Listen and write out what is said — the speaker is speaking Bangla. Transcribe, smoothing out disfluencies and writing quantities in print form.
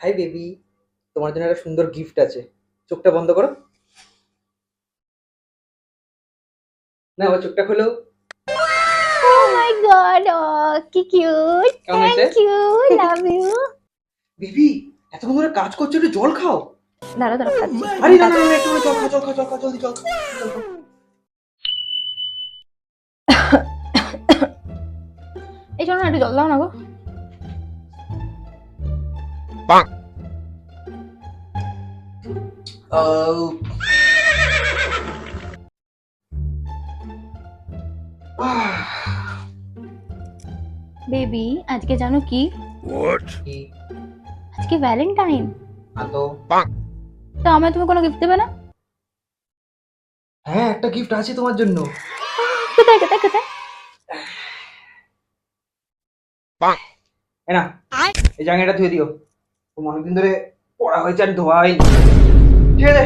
হাই বেবি, তোমার জন্য একটা সুন্দর গিফট আছে। চোখটা বন্ধ করো। না, ও চোখটা খোলো। Oh my god, oh, কি cute. কেমন হয়েছে Thank you, love you. Baby? এতক্ষণ ধরে কাজ করছো, একটু জল খাও। দাঁড়া দাঁড়া খাচ্ছি আরে একটুখানি না কাজ না না, করছি। একটু জল খাও, জল খাও, জল খাও, জলদি জল খাও, জল খাও। এই শোনো না, একটু জল দাও না গো। আহ, আহ, বেবি, আজকে জানো কি? কি? আজকে ভ্যালেন্টাইন। না তো। তো আমায় তুমি কোনো গিফট দেবে না? হ্যাঁ, একটা গিফট আছে তোমার জন্য। কোথায় কোথায় কোথায়? এ না, এই জাঙ্গিয়াটা ধুয়ে দিও। তোমার অনেকদিন ধরে পড়া হয়েছে আর ধোয়া হয়নি। ঠিক আছে,